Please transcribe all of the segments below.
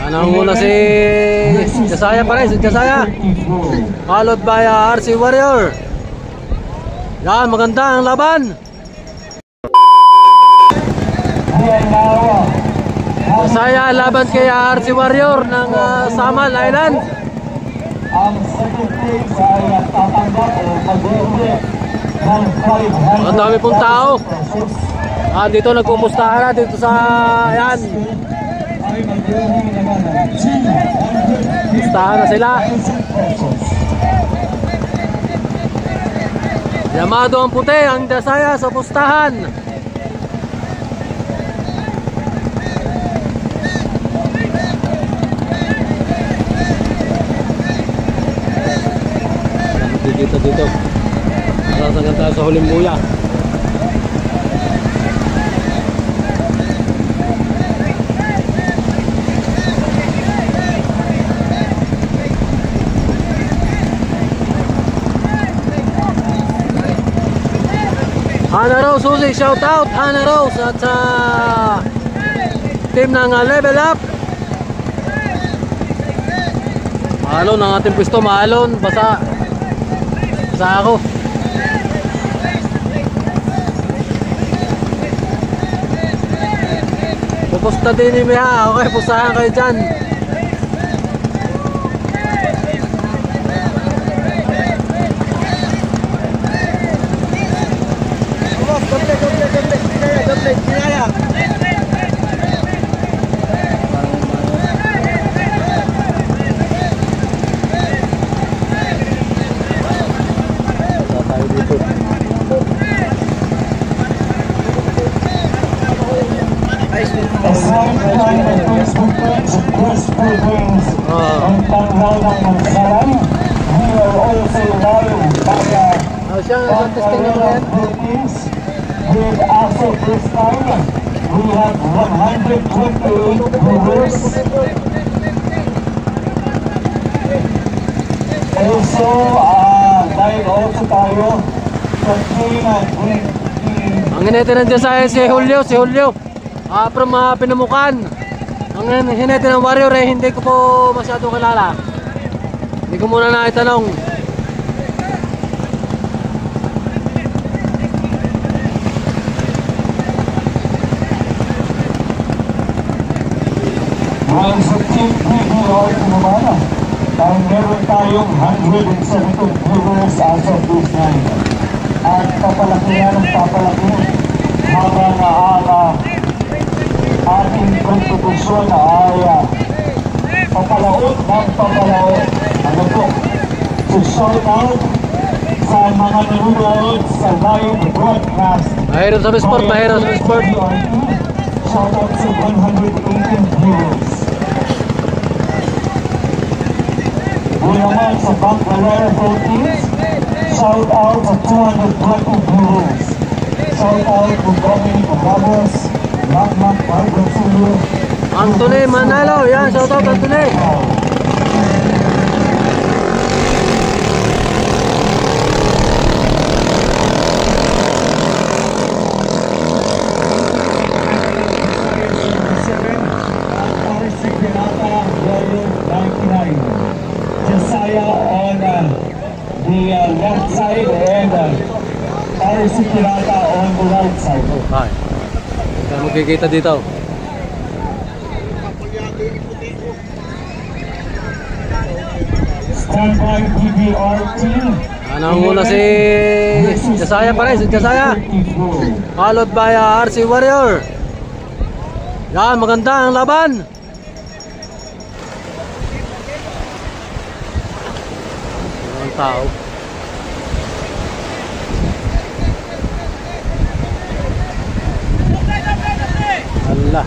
Ano muna si Jasaya pa rin, si Jasaya. Followed by RC Warrior. Yan, maganda ang laban. Jasaya laban kay RC Warrior ng Samal Island. Ang second place ay tatanggap o mag-uwi ng 500. Ang dami pong tao. Dito nagpumustahan na dito sa yan. Pustahan na sila. Yamado ang puti, ang Jasaya sa pustahan. Dito. Sasagan tayo sa huling buya. Hana Rose, Suzy, shout out Hana Rose at sa team ng Level Up. Mahalon ang ating pwesto, mahalon, basa ako. Pupusta din ni Miha. Okay, pustahan kayo dyan. We have 128 viewers. Also, dahil also tayo sa team ang hinete ng Jasaya si Julio. From Pinamukan. Ang hinete ng Warrior eh, hindi ko po masyado kilala. Hindi ko muna naitanong. While sa Team PBR Pinamana, ay meron tayong 172 viewers as of this night. At papalaki yan ang papalaki habang ang ating kontribusyon ay papalaot ng papalaot. Ano po? To shout out sa mga nanonood sa live broadcast. Mahirap sa sport. Shout out sa 118 viewers. Naman sa Bangkalera Philippines, shout out sa 220 viewers. Shout out to Dominic Ramos, Magmak Margosulio, Anthony Manalo, yan, shout out Anthony. Jasaya on the left side and RC Pirata on the right side. Ay, kaya magkikita dito. Standby PBR team. Ano muna si Jasaya pa rin, si Jasaya. Followed by RC Warrior. Yan, maganda ang laban. Ang tao. Allah.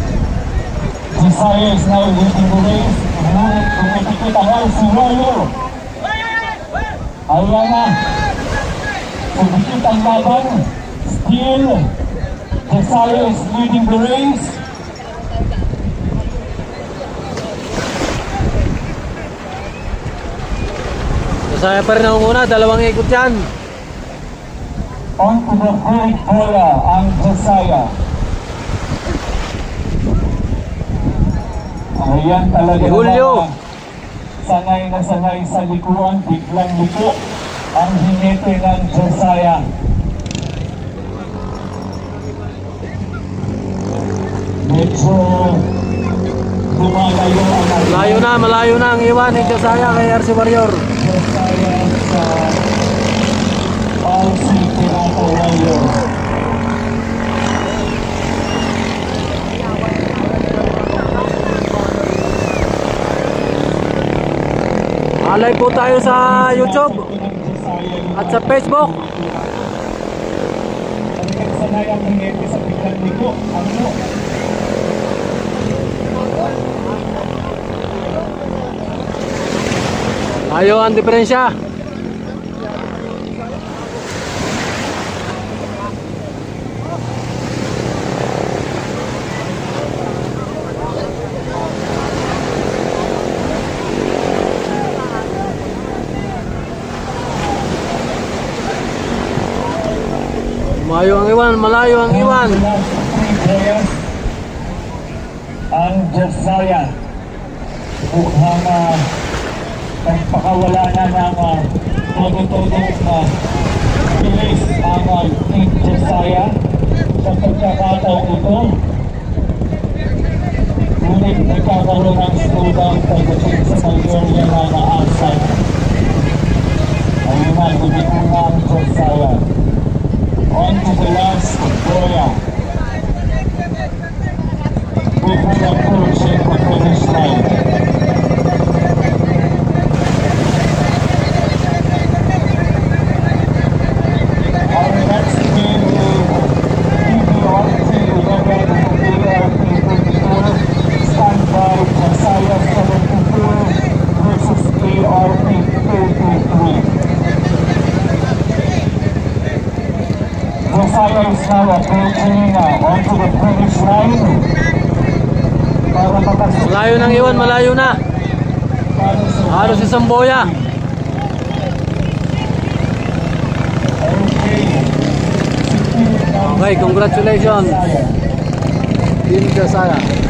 Jasaya is now leading the race. Ngunit kumipikit ang RC Warrior. Ayan na. Kumipikit ang laban. Still, Jasaya is leading the race. Jasaya pa rin ang una, dalawang ikot yan. On to the third bola ang Jasaya. Ayan talaga Julio. naman. Sanay na sanay sa likuan, biglang liko ang hinete ng Josiah. Medyo lumalayo ang Malayo na ang iwan ni Josiah kay RC Warrior. Josiah sa RC Pirata Warriors. Live po tayo sa YouTube at sa Facebook. Sanay ang hinete sa biglang liko. Ano? Layo ang diferensya. Malayo ang iwan. Ang Josiah mukhang nagpakawala na ng todo-todong bilis ang Team Josiah sa pagkakataong ito. Ngunit nagkakaroon ng slowdown pagdating sa Bulgaria na naasad. Ayun na, lumiko na ang Josiah. On to the last area. We will approach the finish line. Our next team is PBRT 11 and ARP 24. Stand by Josiah 74 versus ARP 33. Josiah is now approaching onto the finish line. Malayo nang iwan, malayo na. Halos si Samboya. Okay, congratulations Team Josiah.